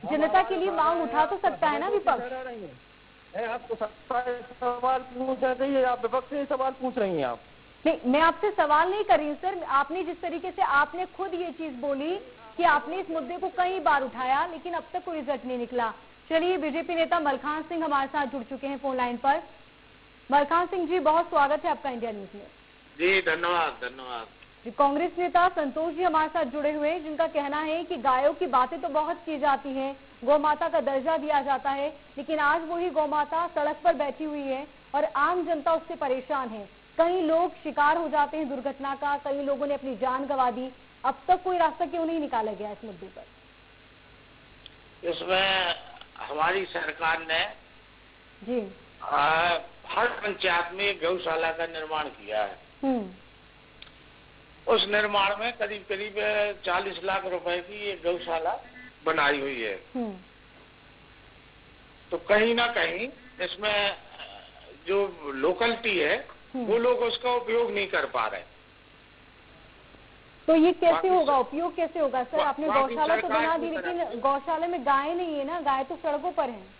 जनता के लिए मांग उठा तो सकता है ना विपक्ष। आपको सवाल पूछना चाहिए, आप विपक्ष से सवाल पूछ रही हैं आप। नहीं, मैं आपसे सवाल नहीं कर रही हूँ सर। आपने जिस तरीके से आपने खुद ये चीज बोली कि आपने इस मुद्दे को कई बार उठाया लेकिन अब तक कोई रिजल्ट नहीं निकला। चलिए, बीजेपी नेता मलखान सिंह हमारे साथ जुड़ चुके हैं फोन लाइन पर। मलखान सिंह जी, बहुत स्वागत है आपका इंडिया न्यूज में। जी धन्यवाद धन्यवाद। कांग्रेस नेता संतोष जी हमारे साथ जुड़े हुए हैं, जिनका कहना है कि गायों की बातें तो बहुत की जाती हैं, गौ माता का दर्जा दिया जाता है, लेकिन आज वही गौ माता सड़क पर बैठी हुई है और आम जनता उससे परेशान है। कई लोग शिकार हो जाते हैं दुर्घटना का, कई लोगों ने अपनी जान गंवा दी। अब तक कोई रास्ता क्यों नहीं निकाला गया इस मुद्दे पर? इसमें हमारी सरकार ने जी हर पंचायत में गौशाला का निर्माण किया है। उस निर्माण में करीब करीब 40 लाख रुपए की एक गौशाला बनाई हुई है। तो कहीं ना कहीं इसमें जो लोकलिटी है वो लोग उसका उपयोग नहीं कर पा रहे। तो ये कैसे होगा, उपयोग कैसे होगा सर? आपने गौशाला तो बना दी, लेकिन गौशाला में गाय नहीं है ना, गाय तो सड़कों पर है।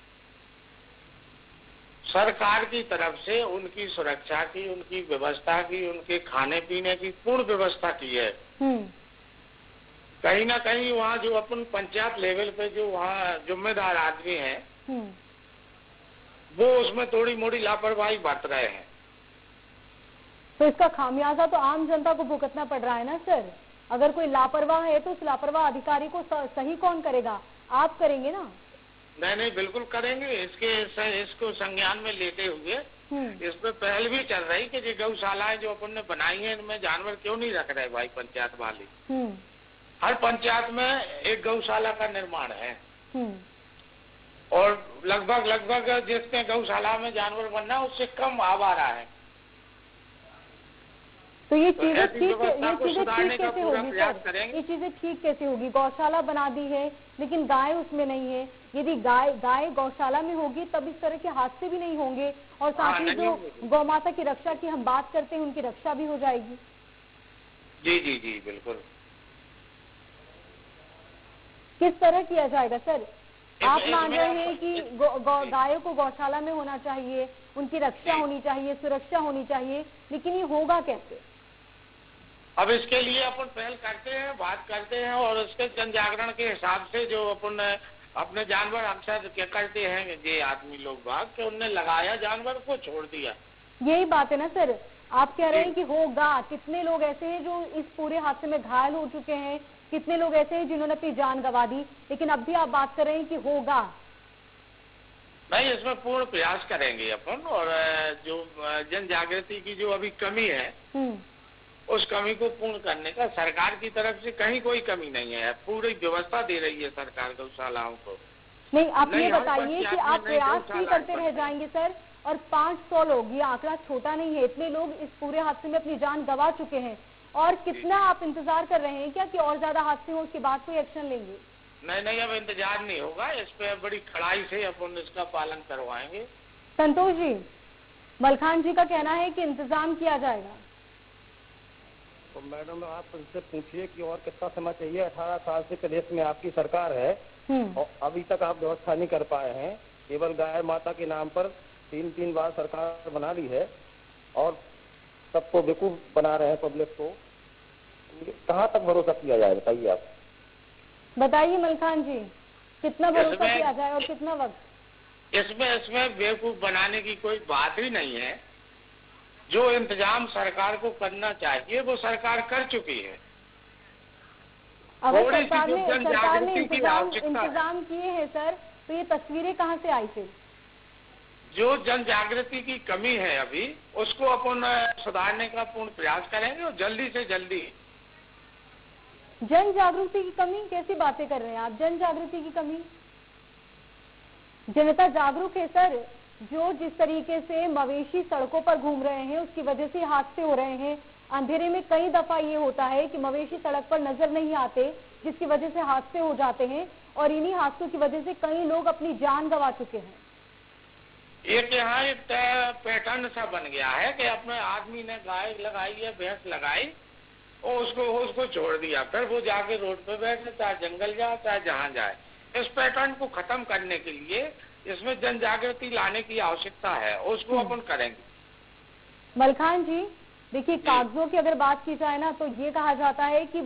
सरकार की तरफ से उनकी सुरक्षा की, उनकी व्यवस्था की, उनके खाने पीने की पूर्ण व्यवस्था की है। कहीं ना कहीं वहाँ जो अपन पंचायत लेवल पे जो वहाँ जिम्मेदार आदमी हैं वो उसमें थोड़ी मोड़ी लापरवाही बरत रहे हैं। तो इसका खामियाजा तो आम जनता को भुगतना पड़ रहा है ना सर। अगर कोई लापरवाह है तो उस लापरवाह अधिकारी को सही कौन करेगा? आप करेंगे ना? नहीं, बिल्कुल करेंगे। इसको संज्ञान में लेते हुए इस पे पहल भी चल रही कि जो गौशालाएं जो अपन ने बनाई है इनमें जानवर क्यों नहीं रख रहे भाई पंचायत वाले। हर पंचायत में एक गौशाला का निर्माण है और लगभग जितने गौशाला में जानवर बनना उससे कम आवारा है। तो ये चीजें ठीक कैसे होगी सर? ये चीजें ठीक कैसे होगी? गौशाला बना दी है लेकिन गाय उसमें नहीं है। यदि गाय गौशाला में होगी तब इस तरह के हादसे भी नहीं होंगे और साथ ही जो गौ माता की रक्षा की हम बात करते हैं उनकी रक्षा भी हो जाएगी। जी जी जी बिल्कुल। किस तरह किया जाएगा सर? आप मान रहे हैं कि गायों को गौशाला में होना चाहिए, उनकी रक्षा होनी चाहिए, सुरक्षा होनी चाहिए, लेकिन ये होगा कैसे? अब इसके लिए अपन पहल करते हैं, बात करते हैं और उसके जन जागरण के हिसाब से जो अपन अपने जानवर अक्सर क्या करते हैं ये आदमी लोग बाग के उनने लगाया जानवर को छोड़ दिया। यही बात है ना सर, आप कह रहे हैं कि होगा। कितने लोग ऐसे हैं जो इस पूरे हादसे में घायल हो चुके हैं, कितने लोग ऐसे हैं जिन्होंने अपनी जान गंवा दी, लेकिन अब भी आप बात कर रहे हैं कि होगा। नहीं, इसमें पूर्ण प्रयास करेंगे अपन और जो जन जागृति की जो अभी कमी है उस कमी को पूर्ण करने का सरकार की तरफ से कहीं कोई कमी नहीं है। पूरी व्यवस्था दे रही है सरकार गौशालाओं को। नहीं, आप ये बताइए कि आप प्रयास भी करते रह जाएंगे सर? और 500 लोग, ये आंकड़ा छोटा नहीं है, इतने लोग इस पूरे हादसे में अपनी जान गंवा चुके हैं और कितना आप इंतजार कर रहे हैं क्या कि और ज्यादा हादसे हो उसके बाद कोई एक्शन लेंगे? नहीं, अब इंतजार नहीं होगा, इस पे बड़ी कड़ाई से अपन इसका पालन करवाएंगे। संतोष जी, मलखान जी का कहना है कि इंतजाम किया जाएगा। तो मैडम आप उनसे पूछिए कि और कितना समय चाहिए। 18 साल से प्रदेश में आपकी सरकार है और अभी तक आप व्यवस्था नहीं कर पाए हैं। केवल गाय माता के नाम पर 3 बार सरकार बना ली है और सबको बेवकूफ बना रहे हैं पब्लिक को। कहाँ तक भरोसा किया जाए बताइए आप। बताइए मलखान जी, कितना भरोसा किया जाए और कितना वक्त? इसमें बेवकूफ बनाने की कोई बात ही नहीं है। जो इंतजाम सरकार को करना चाहिए वो सरकार कर चुकी है। अगर सरकार ने इंतजाम किए हैं सर, तो ये तस्वीरें कहाँ से आई फिर? जो जन जागृति की कमी है अभी उसको अपन सुधारने का पूर्ण प्रयास करेंगे और जल्दी से जल्दी। जन जागृति की कमी? कैसी बातें कर रहे हैं आप? जन जागृति की कमी? जनता जागरूक है सर। जो जिस तरीके से मवेशी सड़कों पर घूम रहे हैं उसकी वजह से हादसे हो रहे हैं। अंधेरे में कई दफा ये होता है कि मवेशी सड़क पर नजर नहीं आते, जिसकी वजह से हादसे हो जाते हैं और इन्हीं हादसों की वजह से कई लोग अपनी जान गंवा चुके हैं। एक यहाँ एक पैटर्न सा बन गया है कि अपने आदमी ने गाय लगाई है, भैंस लगाई और उसको छोड़ दिया, फिर वो जाके रोड पे बैठे, चाहे जंगल जाए चाहे जहाँ जाए। इस पैटर्न को खत्म करने के लिए इसमें जन जागृति लाने की आवश्यकता है, उसको अपन करेंगे। मलखान जी देखिए, कागजों की अगर बात की जाए ना तो ये कहा जाता है कि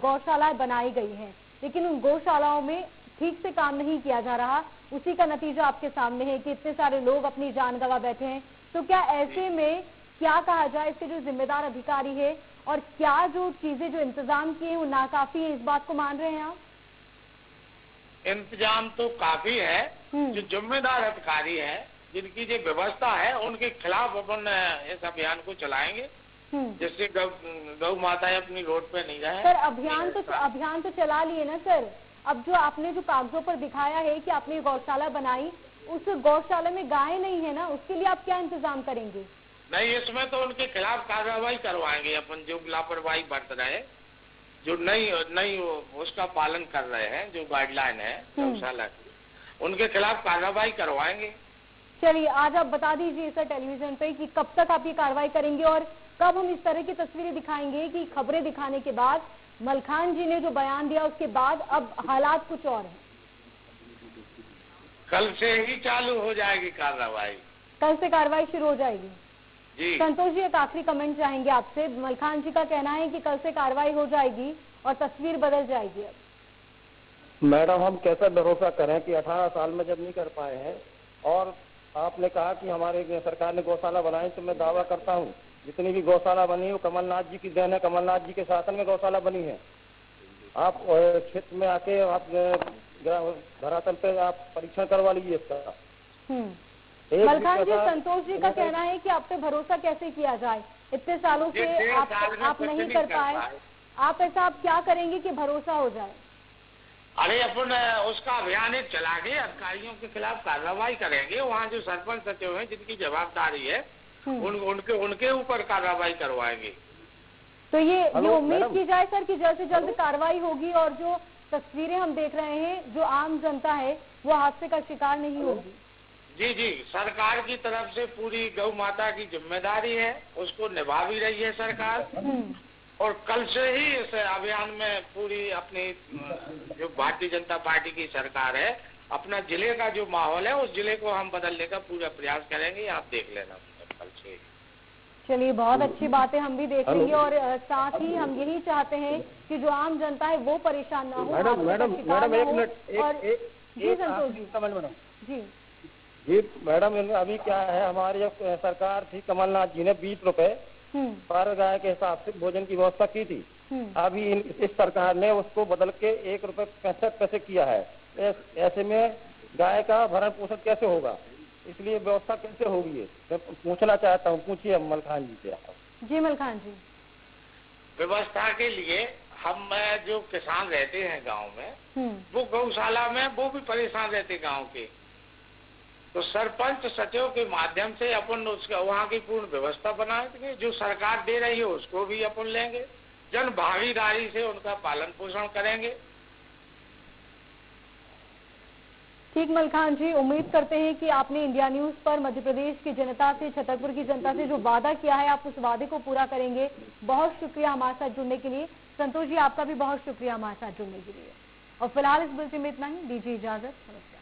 गौशालाएं बनाई गई हैं, लेकिन उन गौशालाओं में ठीक से काम नहीं किया जा रहा। उसी का नतीजा आपके सामने है कि इतने सारे लोग अपनी जान गंवा बैठे हैं। तो क्या ऐसे में क्या कहा जाए, इसके जो जिम्मेदार अधिकारी है और क्या जो चीजें जो इंतजाम किए वो नाकाफी है, इस बात को मान रहे हैं आप? इंतजाम तो काफी है। जो जिम्मेदार अधिकारी है, जिनकी जो व्यवस्था है, उनके खिलाफ अपन इस अभियान को चलाएंगे, जिससे गौ माता अपनी रोड पे नहीं रहे। सर अभियान तो चला लिए ना सर। अब जो आपने जो कागजों पर दिखाया है कि आपने गौशाला बनाई, उस गौशाला में गाय नहीं है ना, उसके लिए आप क्या इंतजाम करेंगे? नहीं, इसमें तो उनके खिलाफ कार्रवाई करवाएंगे अपन, जो लापरवाही बरत रहे, जो नहीं उसका पालन कर रहे हैं, जो गाइडलाइन है गौशाला की, उनके खिलाफ कार्रवाई करवाएंगे। चलिए, आज आप बता दीजिए सर टेलीविजन पे कि कब तक आप ये कार्रवाई करेंगे और कब हम इस तरह की तस्वीरें दिखाएंगे कि खबरें दिखाने के बाद, मलखान जी ने जो बयान दिया उसके बाद अब हालात कुछ और हैं। कल से ही चालू हो जाएगी कार्रवाई। कल से कार्रवाई शुरू हो जाएगी जी। संतोष जी, एक आखिरी कमेंट चाहेंगे आपसे। मलखान जी का कहना है कि कल से कार्रवाई हो जाएगी और तस्वीर बदल जाएगी। अब मैडम हम कैसे भरोसा करें कि 18 साल में जब नहीं कर पाए हैं, और आपने कहा कि हमारे सरकार ने गौशाला बनाई, तो मैं दावा करता हूँ जितनी भी गौशाला बनी है वो कमलनाथ जी की देन है, कमलनाथ जी के शासन में गौशाला बनी है। आप क्षेत्र में आके आप धरातल पे आप परीक्षण करवा लीजिए इसका। मलखान जी, संतोष जी का कहना है कि आप पे भरोसा कैसे किया जाए, इतने सालों से आप नहीं कर पाए, आप ऐसा आप क्या करेंगे कि भरोसा हो जाए? अरे अपन उसका अभियान एक चला के अधिकारियों के खिलाफ कार्रवाई करेंगे। वहाँ जो सरपंच सचिव हैं जिनकी जवाबदारी है, उनके ऊपर कार्रवाई करवाएंगे। तो ये उम्मीद की जाए सर कि जल्द से जल्द कार्रवाई होगी और जो तस्वीरें हम देख रहे हैं, जो आम जनता है वो हादसे का शिकार नहीं होगी। जी जी, सरकार की तरफ से पूरी गौ माता की जिम्मेदारी है, उसको निभा भी रही है सरकार। और कल से ही इस अभियान में पूरी अपनी जो भारतीय जनता पार्टी की सरकार है, अपना जिले का जो माहौल है उस जिले को हम बदलने का पूरा प्रयास करेंगे। आप देख लेना कल से। चलिए, बहुत अच्छी बात है, हम भी देखेंगे और साथ ही हम यही चाहते हैं कि जो आम जनता है वो परेशान ना हो। मैडम एक मिनट, जी संतोष जी, मैडम जी मैडम, अभी क्या है, हमारी जो सरकार थी कमलनाथ जी ने 20 रुपए पर गाय के हिसाब से भोजन की व्यवस्था की थी। अभी इस सरकार ने उसको बदल के 1 रुपए 65 पैसे किया है। ऐसे में गाय का भरण पोषण कैसे होगा, इसलिए व्यवस्था कैसे होगी, मैं पूछना चाहता हूँ। पूछिए मलखान जी से। जी मलखान जी, व्यवस्था के लिए हम जो किसान रहते हैं गांव में, वो गौशाला में वो भी परेशान रहते गांव के, तो सरपंच सचिव के माध्यम से अपन उसका वहाँ की पूर्ण व्यवस्था बनाएंगे। जो सरकार दे रही है उसको भी अपन लेंगे, जन भागीदारी से उनका पालन पोषण करेंगे। ठीक मलखान जी, उम्मीद करते हैं कि आपने इंडिया न्यूज पर मध्य प्रदेश की जनता से, छतरपुर की जनता से जो वादा किया है, आप उस वादे को पूरा करेंगे। बहुत शुक्रिया हमारे साथ जुड़ने के लिए। संतोष जी, आपका भी बहुत शुक्रिया हमारे साथ जुड़ने के लिए। और फिलहाल इस बुलेटिन में इतना ही, दीजिए इजाजत, नमस्कार।